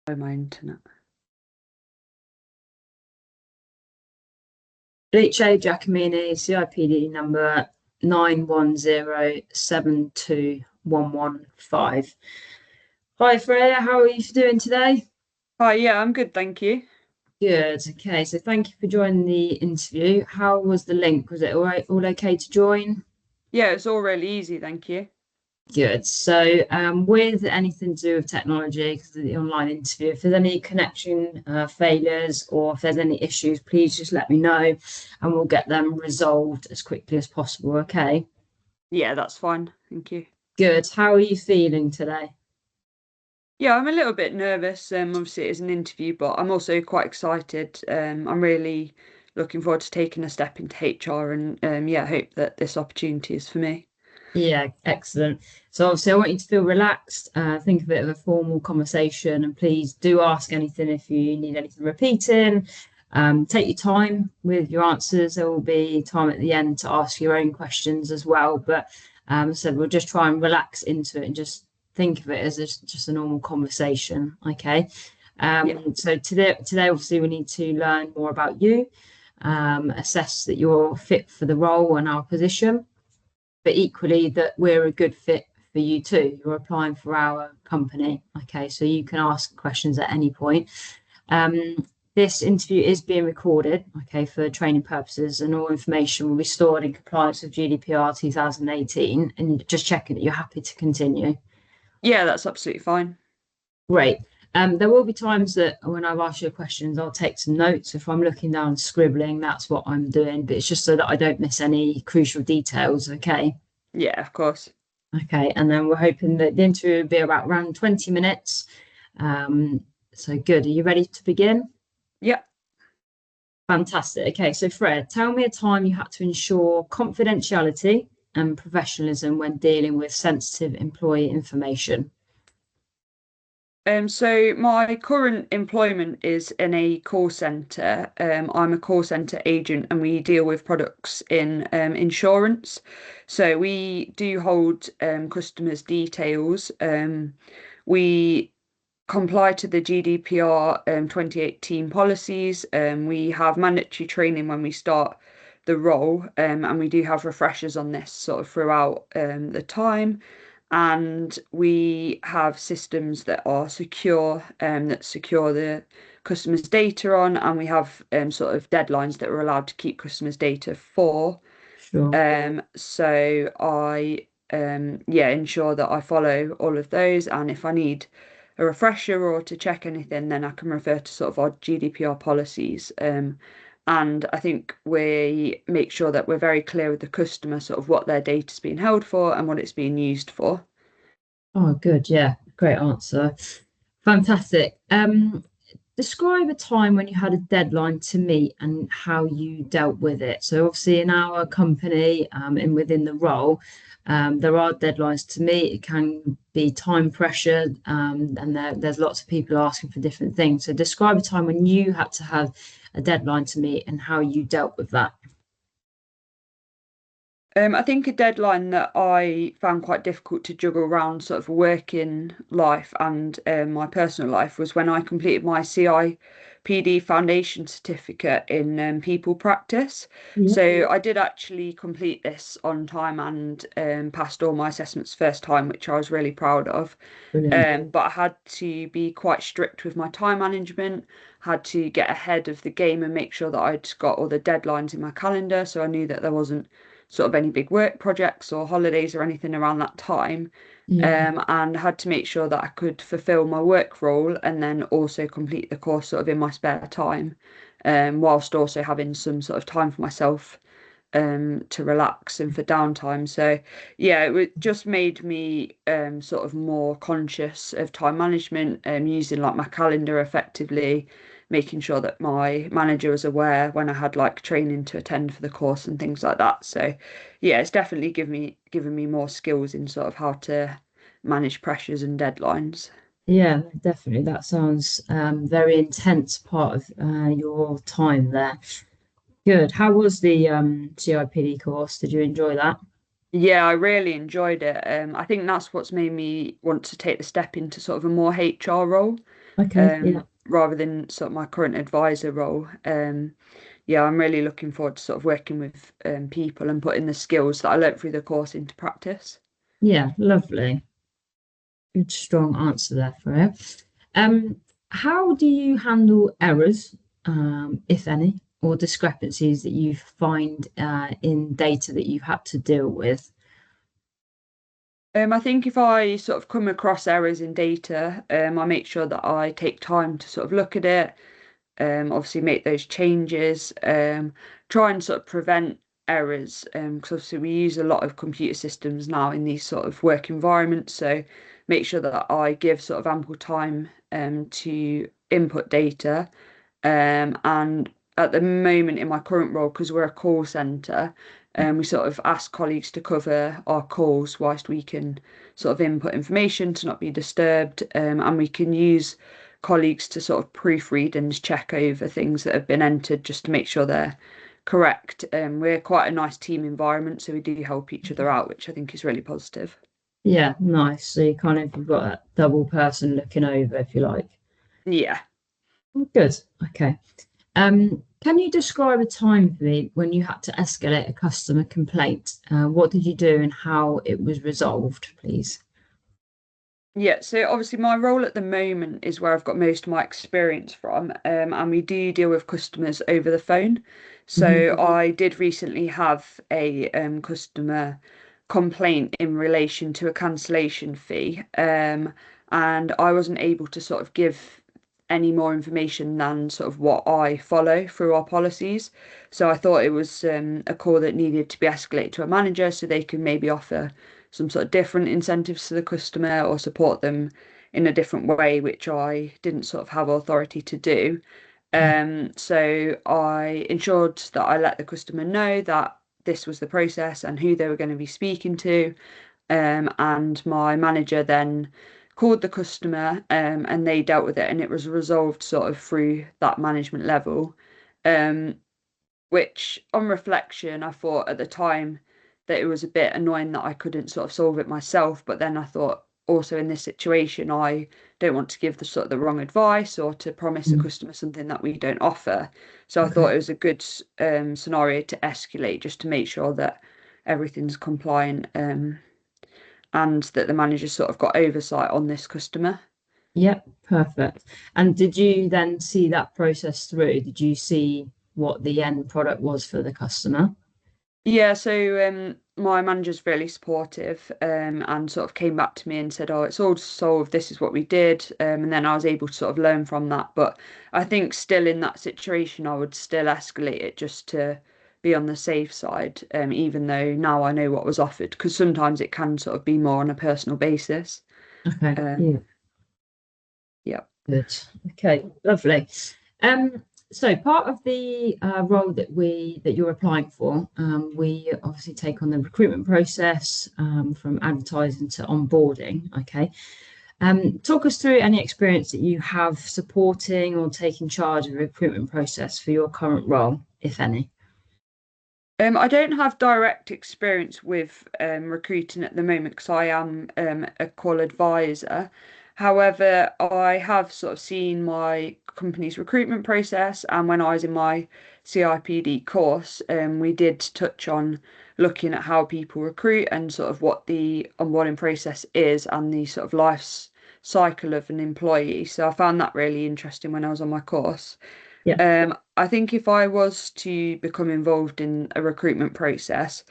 My internet. HA Giacomini, CIPD number 910721115. Hi Freya, how are you doing today? Hi, yeah, I'm good, thank you. Good. Okay, so thank you for joining the interview. How was the link? Was it all okay to join? Yeah, it's all really easy, thank you. Good. So, with anything to do with technology, because of the online interview, if there's any connection failures or if there's any issues, please just let me know and we'll get them resolved as quickly as possible. Okay. Yeah, that's fine, thank you. Good. How are you feeling today? Yeah, I'm a little bit nervous. Obviously it is an interview, but I'm also quite excited. I'm really looking forward to taking a step into HR and yeah, hope that this opportunity is for me. Yeah, excellent. So obviously, I want you to feel relaxed. Think of it as a formal conversation, and please do ask anything if you need anything repeating. Take your time with your answers. There will be time at the end to ask your own questions as well. But as I said, we'll just try and relax into it and just think of it as just a normal conversation. Okay. Yeah. So today, obviously, we need to learn more about you, assess that you're fit for the role and our position, but equally that we're a good fit for you too. You're applying for our company. Okay, so you can ask questions at any point. This interview is being recorded, okay, for training purposes, and all information will be stored in compliance with GDPR 2018. And just checking that you're happy to continue. Yeah, that's absolutely fine. Great. There will be times that when I've asked you questions, I'll take some notes. If I'm looking down scribbling, that's what I'm doing, but it's just so that I don't miss any crucial details. Okay. Yeah, of course. Okay, and then we're hoping that the interview will be about around 20 minutes. So good. Are you ready to begin? Yeah. Fantastic. Okay, so Fred, tell me a time you had to ensure confidentiality and professionalism when dealing with sensitive employee information. So my current employment is in a call center. I'm a call center agent and we deal with products in insurance. So we do hold customers' details. We comply to the GDPR 2018 policies. We have mandatory training when we start the role, and we do have refreshers on this sort of throughout the time. And we have systems that are secure, that secure the customers' data on, and we have sort of deadlines that we're allowed to keep customers' data for. Sure. So I yeah, ensure that I follow all of those, and if I need a refresher or to check anything, then I can refer to sort of our GDPR policies. And I think we make sure that we're very clear with the customer sort of what their data's being held for and what it's being used for. Oh, good. Yeah, great answer. Fantastic. Describe a time when you had a deadline to meet and how you dealt with it. So obviously in our company, and within the role, there are deadlines to meet. It can be time pressure, and there's lots of people asking for different things. So describe a time when you had to have a deadline to meet and how you dealt with that. I think a deadline that I found quite difficult to juggle around sort of working life and my personal life was when I completed my CIPD foundation certificate in people practice. Yeah, So I did actually complete this on time and passed all my assessments first time, which I was really proud of. brilliant. But I had to be quite strict with my time management, had to get ahead of the game and make sure that I'd got all the deadlines in my calendar. So I knew that there wasn't sort of any big work projects or holidays or anything around that time. Yeah, And had to make sure that I could fulfill my work role and then also complete the course sort of in my spare time, whilst also having some sort of time for myself to relax and for downtime. So yeah, just made me sort of more conscious of time management, using like my calendar effectively, making sure that my manager was aware when I had like training to attend for the course and things like that. So yeah, it's definitely given me more skills in sort of how to manage pressures and deadlines. yeah, definitely. That sounds very intense part of your time there. Good. How was the CIPD course? Did you enjoy that? Yeah, I really enjoyed it. I think that's what's made me want to take the step into sort of a more HR role. Okay, yeah. rather than sort of my current advisor role. Yeah, I'm really looking forward to sort of working with people and putting the skills that I learnt through the course into practice. Yeah, lovely. Good, strong answer there, Freya. Um, how do you handle errors, if any, or discrepancies that you find in data that you've had to deal with? I think if I sort of come across errors in data, I make sure that I take time to sort of look at it, obviously make those changes, try and sort of prevent errors, because obviously we use a lot of computer systems now in these sort of work environments, so make sure that I give sort of ample time to input data. And at the moment in my current role, because we're a call centre, we sort of ask colleagues to cover our calls whilst we can sort of input information to not be disturbed, and we can use colleagues to sort of proofread and check over things that have been entered just to make sure they're correct. We're quite a nice team environment, so we do help each other out, which I think is really positive. Yeah, nice. So you kind of you've got that double person looking over, if you like. Yeah. Good. Okay. Can you describe a time for me when you had to escalate a customer complaint? What did you do and how it was resolved, please? Yeah, so obviously my role at the moment is where I've got most of my experience from, and we do deal with customers over the phone. Hmm. So I did recently have a customer complaint in relation to a cancellation fee, and I wasn't able to sort of give any more information than sort of what I follow through our policies. So I thought it was a call that needed to be escalated to a manager so they can maybe offer some sort of different incentives to the customer or support them in a different way, which I didn't sort of have authority to do. So I ensured that I let the customer know that this was the process and who they were going to be speaking to. And my manager then called the customer, and they dealt with it, and it was resolved sort of through that management level. Um, which on reflection, I thought at the time that it was a bit annoying that I couldn't sort of solve it myself. But then I thought also in this situation, I don't want to give the sort of the wrong advice or to promise a customer something that we don't offer. So I thought Okay. it was a good scenario to escalate just to make sure that everything's compliant, and that the manager sort of got oversight on this customer. Yep, perfect. And did you then see that process through? Did you see what the end product was for the customer? Yeah, so my manager's really supportive, and sort of came back to me and said, "Oh, it's all solved. This is what we did," and then I was able to sort of learn from that. But I think still in that situation, I would still escalate it just to be on the safe side, even though now I know what was offered, because sometimes it can sort of be more on a personal basis. Okay, yeah, Um, yeah. good. Okay, lovely. Um, so part of the role that you're applying for, we obviously take on the recruitment process from advertising to onboarding. Okay. Talk us through any experience that you have supporting or taking charge of the recruitment process for your current role, if any. I don't have direct experience with recruiting at the moment because I am a qual advisor. However, I have sort of seen my company's recruitment process, and when I was in my CIPD course, we did touch on looking at how people recruit and sort of what the onboarding process is and the sort of cycle of an employee. So I found that really interesting when I was on my course. Yeah, I think if I was to become involved in a recruitment process,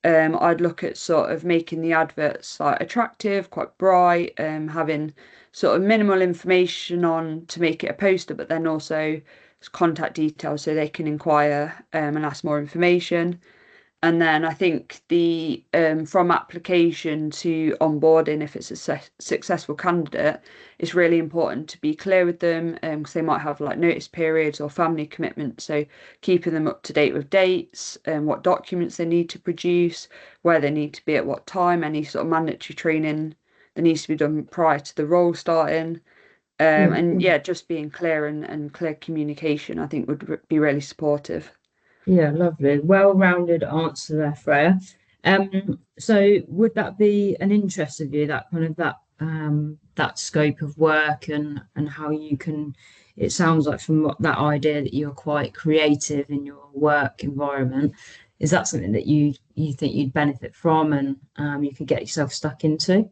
I'd look at sort of making the adverts like attractive, quite bright, having sort of minimal information on to make it a poster, but then also contact details so they can inquire and ask more information. And then I think the from application to onboarding, if it's a successful candidate, it's really important to be clear with them, because they might have like notice periods or family commitments. So keeping them up to date with dates and what documents they need to produce, where they need to be at what time, any sort of mandatory training that needs to be done prior to the role starting. yeah, And yeah, just being clear and clear communication, I think would be really supportive. yeah, lovely. Well-rounded answer there, Freya. So would that be an interest of you, that kind of that that scope of work and how you can. It sounds like from what that idea that you're quite creative in your work environment. Is that something that you think you'd benefit from and you could get yourself stuck into?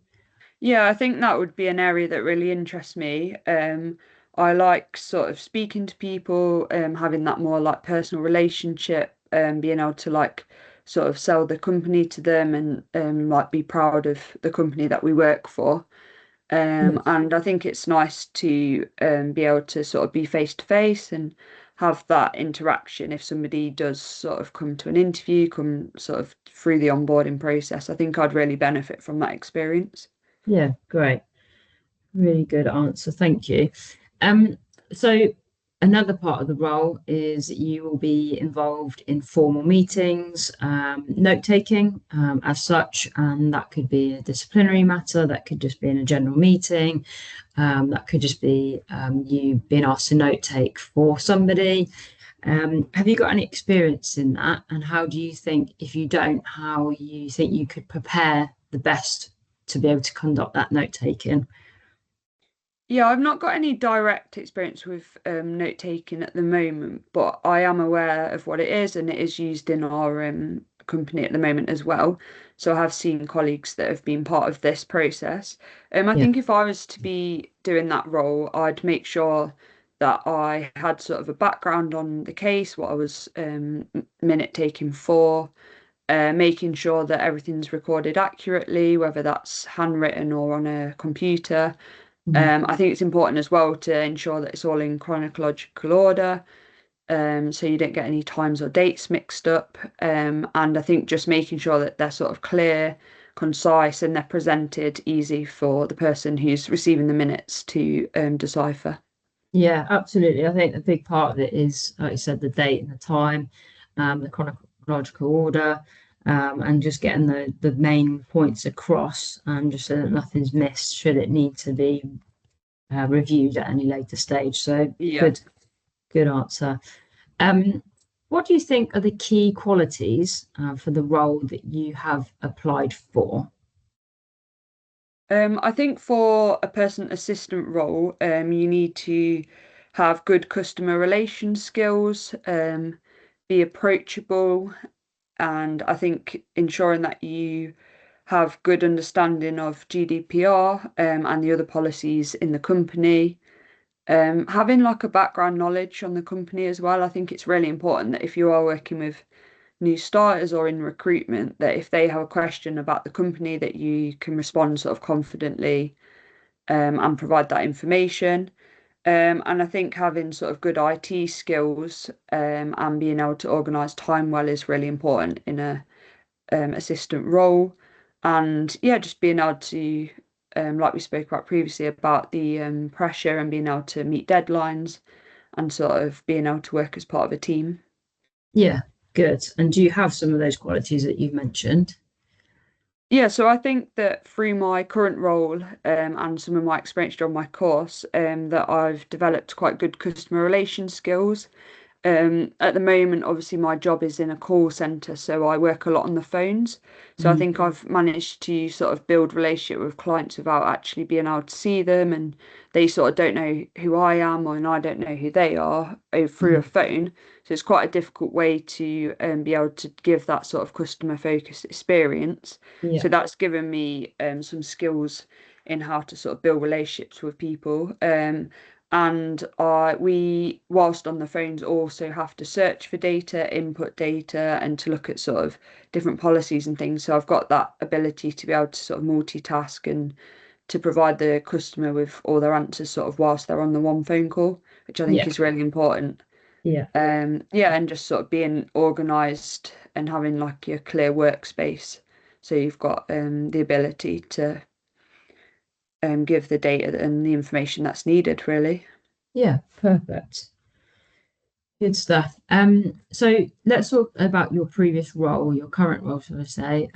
Yeah, I think that would be an area that really interests me. I like sort of speaking to people, having that more like personal relationship, being able to like sort of sell the company to them and like be proud of the company that we work for. And I think it's nice to be able to sort of be face to face and have that interaction if somebody does sort of come to an interview, come sort of through the onboarding process. I think I'd really benefit from that experience. Yeah, great. Really good answer. Thank you. Um, so another part of the role is you will be involved in formal meetings, note taking, as such, and that could be a disciplinary matter, that could just be in a general meeting, that could just be you being asked to note take for somebody. Have you got any experience in that? And how do you think, if you don't, how you think you could prepare the best to be able to conduct that note taking? Yeah, I've not got any direct experience with note taking at the moment, but I am aware of what it is and it is used in our company at the moment as well. So I have seen colleagues that have been part of this process. I Yeah. think if I was to be doing that role, I'd make sure that I had sort of a background on the case, what I was minute taking for, making sure that everything's recorded accurately, whether that's handwritten or on a computer. Mhm. I think it's important as well to ensure that it's all in chronological order, so you don't get any times or dates mixed up. And I think just making sure that they're sort of clear, concise, and they're presented easy for the person who's receiving the minutes to decipher. Yeah, absolutely. I think a big part of it is, like you said, the date and the time, the chronological order, and just getting the main points across, just so that nothing's missed should it need to be reviewed at any later stage. So Yeah. good answer. Um, what do you think are the key qualities for the role that you have applied for? I think for a person assistant role, you need to have good customer relation skills, be approachable, and I think ensuring that you have good understanding of GDPR and the other policies in the company. Having like a background knowledge on the company as well. I think it's really important that if you are working with new starters or in recruitment, that if they have a question about the company, that you can respond sort of confidently and provide that information. And I think having sort of good IT skills and being able to organise time well is really important in a assistant role. And yeah, just being able to, like we spoke about previously, about the pressure and being able to meet deadlines and sort of being able to work as part of a team. Yeah, good. And do you have some of those qualities that you've mentioned? Yeah, so I think that through my current role and some of my experience during my course, that I've developed quite good customer relation skills. At the moment, obviously, my job is in a call center, so I work a lot on the phones. So I Mm, think I've managed to sort of build relationship with clients without actually being able to see them, and they sort of don't know who I am, and I don't know who they are through a mm, phone. So it's quite a difficult way to be able to give that sort of customer focused experience. yeah, So that's given me some skills in how to sort of build relationships with people. And we, whilst on the phones, also have to search for data, input data, and to look at sort of different policies and things. So I've got that ability to be able to sort of multitask and to provide the customer with all their answers sort of whilst they're on the one phone call, which I think yeah, is really important. yeah, Yeah, and just sort of being organized and having like your clear workspace. So you've got the ability to give the data and the information that's needed, really. yeah, perfect. Good stuff. So let's talk about your previous role, your current role, shall I say.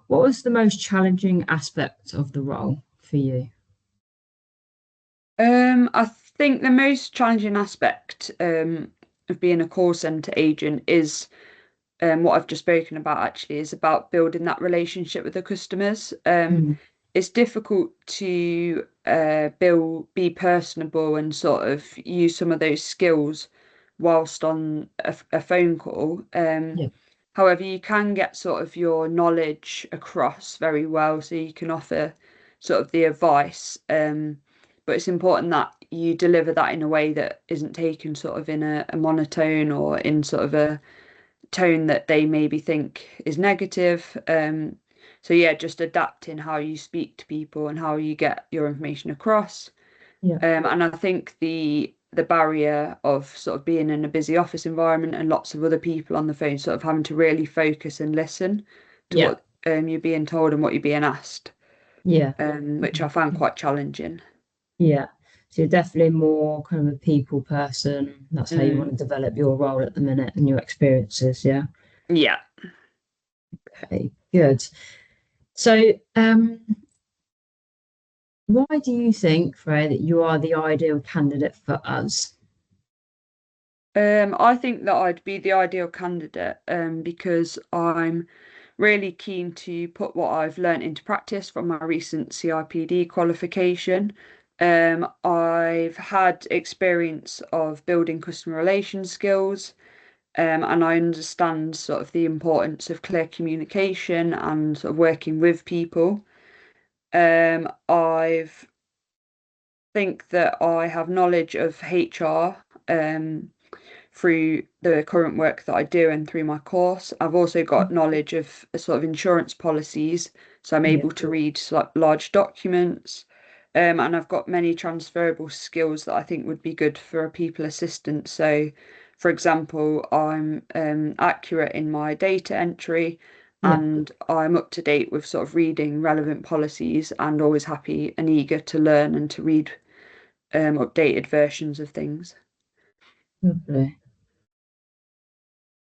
What was the most challenging aspect of the role for you? I think the most challenging aspect of being a call center agent is what I've just spoken about actually is about building that relationship with the customers. Mm, it's difficult to be personable and sort of use some of those skills whilst on a phone call. Yeah, However, you can get sort of your knowledge across very well, so you can offer sort of the advice. But it's important that you deliver that in a way that isn't taken sort of in a monotone or in sort of a tone that they maybe think is negative. So yeah, just adapting how you speak to people and how you get your information across. yeah, And I think the barrier of sort of being in a busy office environment and lots of other people on the phone, sort of having to really focus and listen to yeah, what you're being told and what you're being asked, yeah. which I found quite challenging. Yeah. So you're definitely more kind of a people person. That's how you want Mm, to develop your role at the minute and your experiences. Yeah. yeah. Okay, good. So, why do you think, Freya, that you are the ideal candidate for us? I think that I'd be the ideal candidate because I'm really keen to put what I've learnt into practice from my recent CIPD qualification. I've had experience of building customer relation skills, and I understand sort of the importance of clear communication and sort of working with people. I've think that I have knowledge of HR, through the current work that I do and through my course. I've also got knowledge of sort of insurance policies, so I'm Yeah, able to read like large documents. And I've got many transferable skills that I think would be good for a people assistant. So, for example, I'm accurate in my data entry yeah, and I'm up to date with sort of reading relevant policies and always happy and eager to learn and to read updated versions of things. lovely.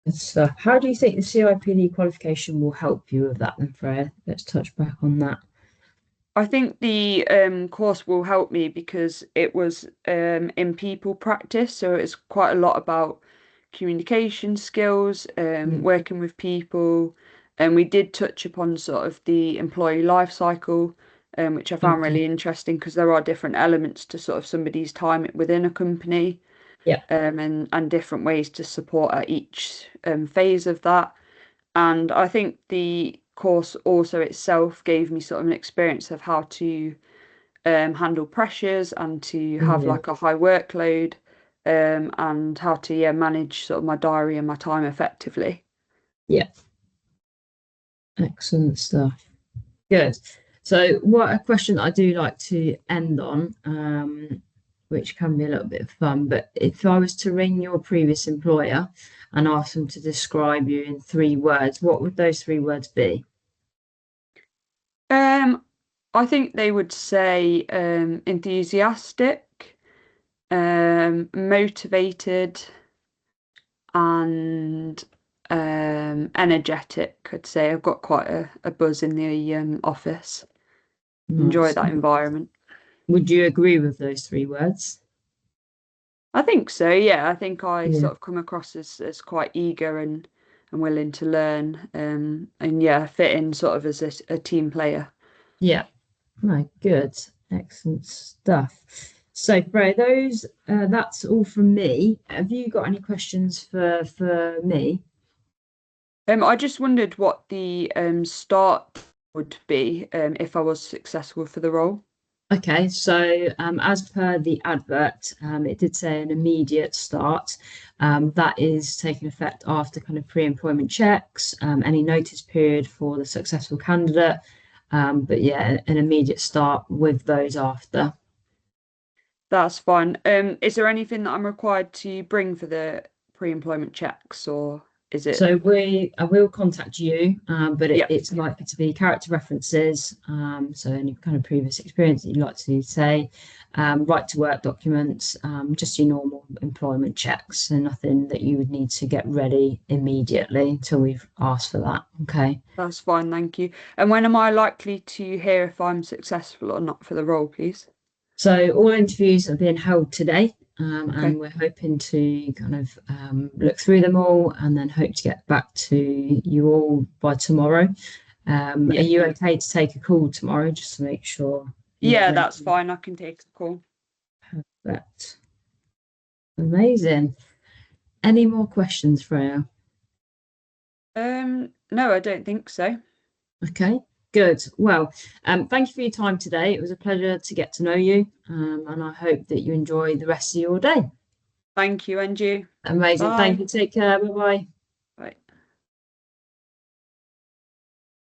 Good stuff. How do you think the CIPD qualification will help you with that then, Freya? Let's touch back on that. I think the course will help me because it was in people practice, so it's quite a lot about communication skills, Yeah, working with people, and we did touch upon sort of the employee life cycle, which I found okay. really interesting because there are different elements to sort of somebody's time within a company, Yeah, and different ways to support at each phase of that. And I think the course also itself gave me sort of an experience of how to handle pressures and to have yeah, like a high workload, and how to, yeah, manage sort of my diary and my time effectively. yeah. Excellent stuff. Good. So, what a question that I do like to end on, which can be a little bit of fun, but if I was to ring your previous employer and ask them to describe you in 3 words, what would those 3 words be? Um, I think they would say enthusiastic, motivated, and energetic. I'd say I've got quite a buzz in the office. Enjoy Nice. that environment. Would you agree with those 3 words? I think so, yeah. I think I Yeah. sort of come across as quite eager and willing to learn, and yeah, fit in sort of as a team player. Yeah. No, good. Excellent stuff. So, Freya, those that's all from me. Have you got any questions for me? I just wondered what the start would be if I was successful for the role. Okay, so as per the advert, it did say an immediate start. That is taking effect after kind of pre-employment checks, any notice period for the successful candidate. But yeah, an immediate start with those after. That's fine. Is there anything that I'm required to bring for the pre-employment checks, or is it? So I will contact you, but Yeah, it's likely to be character references. So any kind of previous experience that you'd like to say, right to work documents, just your normal employment checks, and nothing that you would need to get ready immediately until we've asked for that. Okay. that's fine, thank you. And when am I likely to hear if I'm successful or not for the role, please? So all interviews are being held today, Okay. and we're hoping to kind of look through them all and then hope to get back to you all by tomorrow. Are Yeah. you okay to take a call tomorrow just to make sure you're Yeah, ready? that's fine. I can take a call. Perfect. Amazing. Any more questions, Freya? No, I don't think so. Okay, good. Well, thank you for your time today. It was a pleasure to get to know you, and I hope that you enjoy the rest of your day. Thank you, and you. Amazing. Thank Bye. you. Take care. Bye bye.